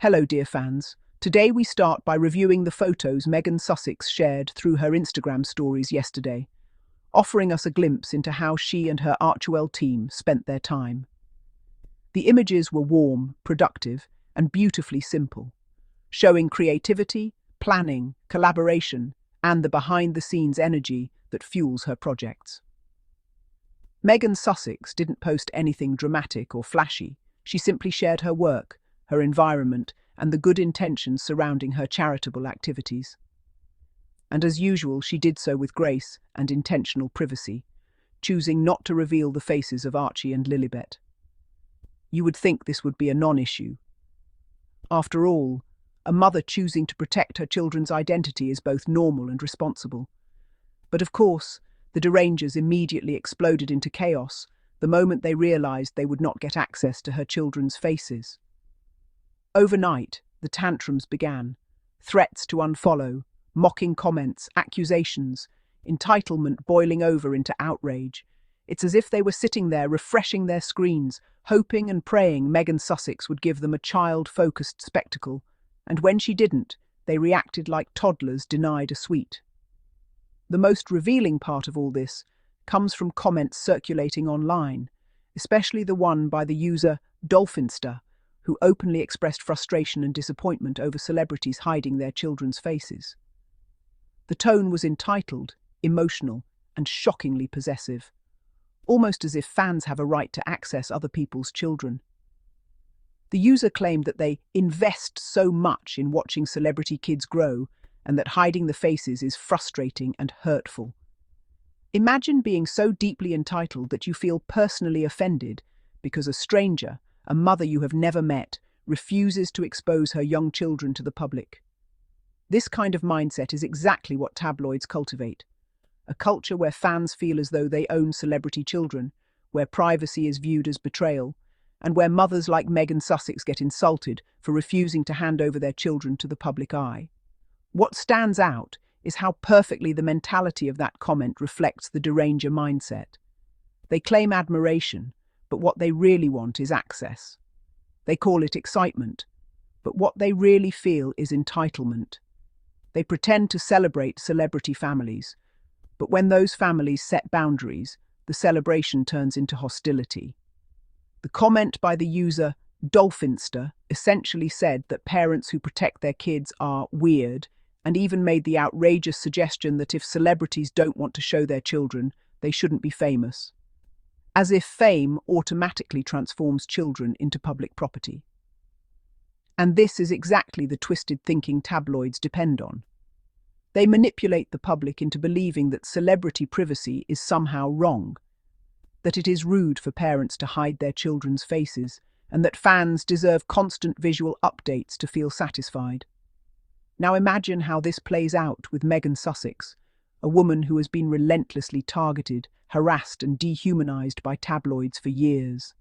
Hello, dear fans. Today we start by reviewing the photos Meghan Sussex shared through her Instagram stories yesterday, offering us a glimpse into how she and her Archie team spent their time. The images were warm, productive, and beautifully simple, showing creativity, planning, collaboration, and the behind-the-scenes energy that fuels her projects. Meghan Sussex didn't post anything dramatic or flashy. She simply shared her work, her environment, and the good intentions surrounding her charitable activities. And as usual, she did so with grace and intentional privacy, choosing not to reveal the faces of Archie and Lilibet. You would think this would be a non-issue. After all, a mother choosing to protect her children's identity is both normal and responsible. But of course, the Derangers immediately exploded into chaos the moment they realized they would not get access to her children's faces. Overnight, the tantrums began. Threats to unfollow, mocking comments, accusations, entitlement boiling over into outrage. It's as if they were sitting there refreshing their screens, hoping and praying Meghan Sussex would give them a child-focused spectacle, and when she didn't, they reacted like toddlers denied a sweet. The most revealing part of all this comes from comments circulating online, especially the one by the user Dolphinster, who openly expressed frustration and disappointment over celebrities hiding their children's faces. The tone was entitled, emotional, and shockingly possessive, almost as if fans have a right to access other people's children. The user claimed that they invest so much in watching celebrity kids grow and that hiding the faces is frustrating and hurtful. Imagine being so deeply entitled that you feel personally offended because a stranger, a mother you have never met, refuses to expose her young children to the public. This kind of mindset is exactly what tabloids cultivate. A culture where fans feel as though they own celebrity children, where privacy is viewed as betrayal, and where mothers like Meghan Sussex get insulted for refusing to hand over their children to the public eye. What stands out is how perfectly the mentality of that comment reflects the Deranger mindset. They claim admiration, but what they really want is access. They call it excitement, but what they really feel is entitlement. They pretend to celebrate celebrity families, but when those families set boundaries, the celebration turns into hostility. The comment by the user Dolphinster essentially said that parents who protect their kids are weird, and even made the outrageous suggestion that if celebrities don't want to show their children, they shouldn't be famous. As if fame automatically transforms children into public property. And this is exactly the twisted thinking tabloids depend on. They manipulate the public into believing that celebrity privacy is somehow wrong, that it is rude for parents to hide their children's faces, and that fans deserve constant visual updates to feel satisfied. Now imagine how this plays out with Meghan Sussex, a woman who has been relentlessly targeted, harassed and dehumanized by tabloids for years.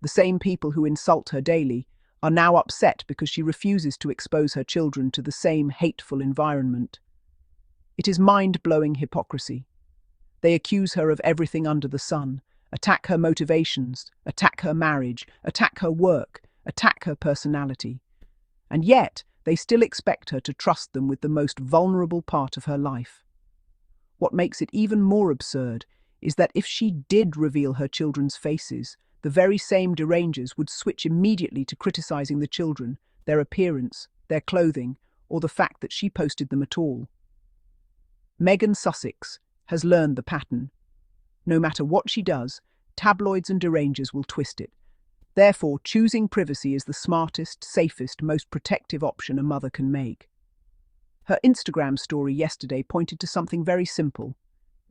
The same people who insult her daily are now upset because she refuses to expose her children to the same hateful environment. It is mind-blowing hypocrisy. They accuse her of everything under the sun, attack her motivations, attack her marriage, attack her work, attack her personality. And yet, they still expect her to trust them with the most vulnerable part of her life. What makes it even more absurd is that if she did reveal her children's faces, the very same Derangers would switch immediately to criticizing the children, their appearance, their clothing, or the fact that she posted them at all. Meghan Sussex has learned the pattern. No matter what she does, tabloids and Derangers will twist it. Therefore, choosing privacy is the smartest, safest, most protective option a mother can make. Her Instagram story yesterday pointed to something very simple.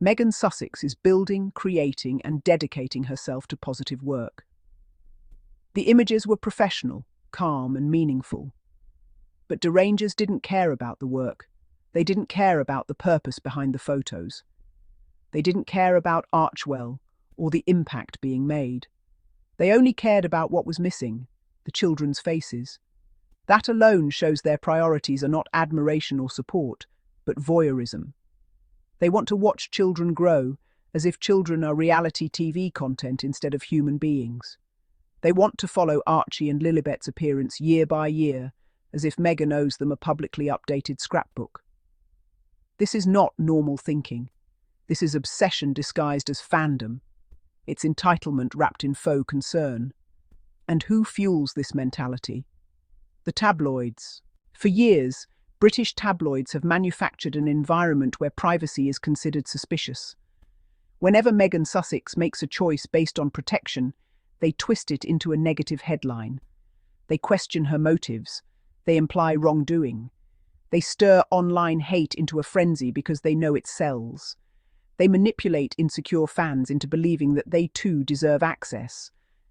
Meghan Sussex is building, creating, and dedicating herself to positive work. The images were professional, calm, and meaningful. But Derangers didn't care about the work. They didn't care about the purpose behind the photos. They didn't care about Archie or the impact being made. They only cared about what was missing, the children's faces. That alone shows their priorities are not admiration or support, but voyeurism. They want to watch children grow, as if children are reality TV content instead of human beings. They want to follow Archie and Lilibet's appearance year by year, as if Meghan owes them a publicly updated scrapbook. This is not normal thinking. This is obsession disguised as fandom. It's entitlement wrapped in faux concern. And who fuels this mentality? The tabloids. For years, British tabloids have manufactured an environment where privacy is considered suspicious. Whenever Meghan Sussex makes a choice based on protection, they twist it into a negative headline. They question her motives. They imply wrongdoing. They stir online hate into a frenzy because they know it sells. They manipulate insecure fans into believing that they too deserve access.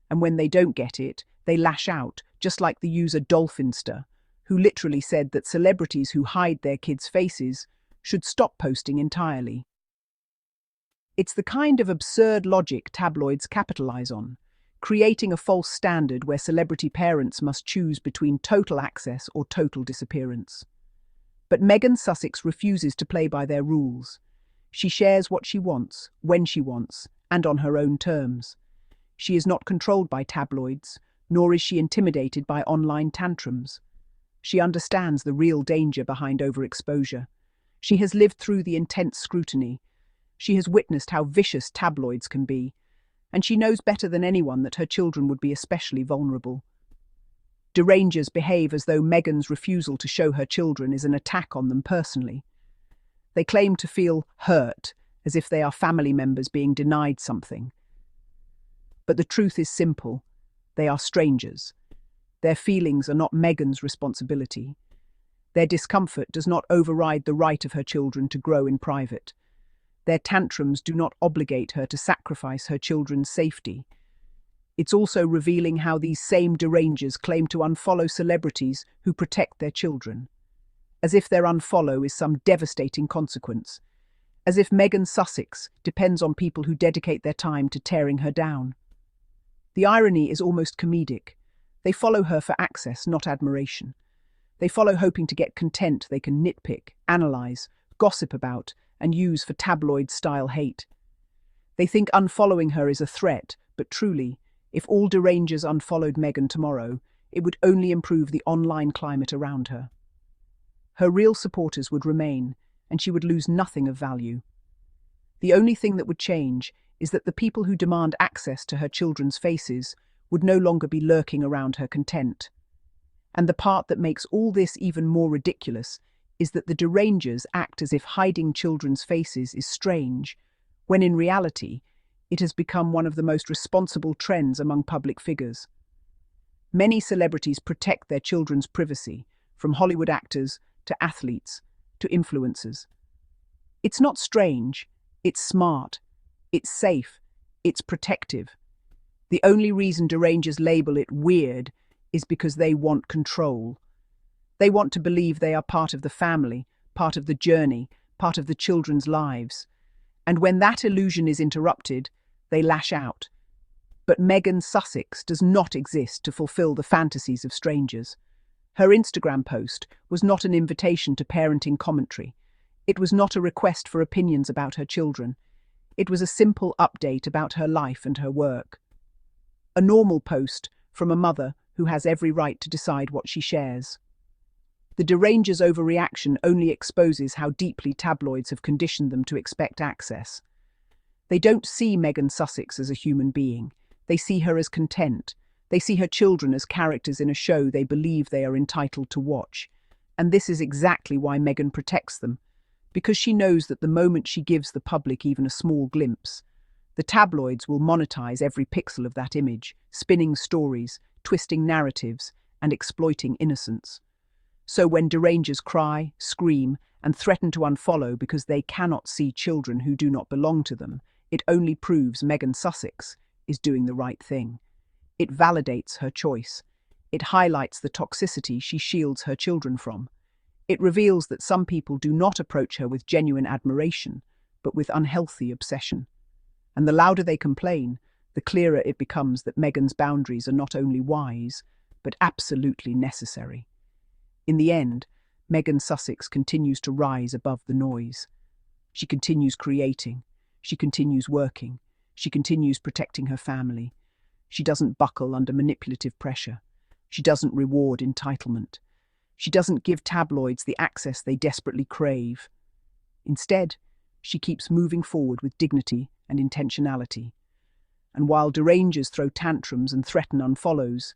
And when they don't get it, they lash out, just like the user Dolphinster, who literally said that celebrities who hide their kids' faces should stop posting entirely. It's the kind of absurd logic tabloids capitalize on, creating a false standard where celebrity parents must choose between total access or total disappearance. But Meghan Sussex refuses to play by their rules. She shares what she wants, when she wants, and on her own terms. She is not controlled by tabloids, nor is she intimidated by online tantrums. She understands the real danger behind overexposure. She has lived through the intense scrutiny. She has witnessed how vicious tabloids can be, and she knows better than anyone that her children would be especially vulnerable. Derangers behave as though Meghan's refusal to show her children is an attack on them personally. They claim to feel hurt, as if they are family members being denied something. But the truth is simple. They are strangers. Their feelings are not Meghan's responsibility. Their discomfort does not override the right of her children to grow in private. Their tantrums do not obligate her to sacrifice her children's safety. It's also revealing how these same derangers claim to unfollow celebrities who protect their children, as if their unfollow is some devastating consequence, as if Meghan Sussex depends on people who dedicate their time to tearing her down. The irony is almost comedic. They follow her for access, not admiration. They follow hoping to get content they can nitpick, analyze, gossip about, and use for tabloid-style hate. They think unfollowing her is a threat, but truly, if all derangers unfollowed Meghan tomorrow, it would only improve the online climate around her. Her real supporters would remain, and she would lose nothing of value. The only thing that would change is that the people who demand access to her children's faces would no longer be lurking around her content. And the part that makes all this even more ridiculous is that the derangers act as if hiding children's faces is strange, when in reality, it has become one of the most responsible trends among public figures. Many celebrities protect their children's privacy, from Hollywood actors to athletes to influencers. It's not strange, it's smart, it's safe, it's protective. The only reason derangers label it weird is because they want control. They want to believe they are part of the family, part of the journey, part of the children's lives. And when that illusion is interrupted, they lash out. But Meghan Sussex does not exist to fulfill the fantasies of strangers. Her Instagram post was not an invitation to parenting commentary. It was not a request for opinions about her children. It was a simple update about her life and her work. A normal post from a mother who has every right to decide what she shares. The derangers' overreaction only exposes how deeply tabloids have conditioned them to expect access. They don't see Meghan Sussex as a human being. They see her as content. They see her children as characters in a show they believe they are entitled to watch. And this is exactly why Meghan protects them, because she knows that the moment she gives the public even a small glimpse, the tabloids will monetize every pixel of that image, spinning stories, twisting narratives, and exploiting innocence. So when derangers cry, scream, and threaten to unfollow because they cannot see children who do not belong to them, it only proves Meghan Sussex is doing the right thing. It validates her choice. It highlights the toxicity she shields her children from. It reveals that some people do not approach her with genuine admiration, but with unhealthy obsession. And the louder they complain, the clearer it becomes that Meghan's boundaries are not only wise, but absolutely necessary. In the end, Meghan Sussex continues to rise above the noise. She continues creating. She continues working. She continues protecting her family. She doesn't buckle under manipulative pressure. She doesn't reward entitlement. She doesn't give tabloids the access they desperately crave. Instead, she keeps moving forward with dignity and intentionality. And while Derangers throw tantrums and threaten unfollows,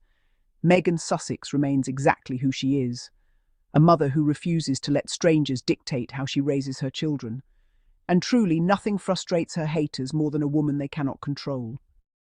Meghan Sussex remains exactly who she is, a mother who refuses to let strangers dictate how she raises her children. And truly, nothing frustrates her haters more than a woman they cannot control.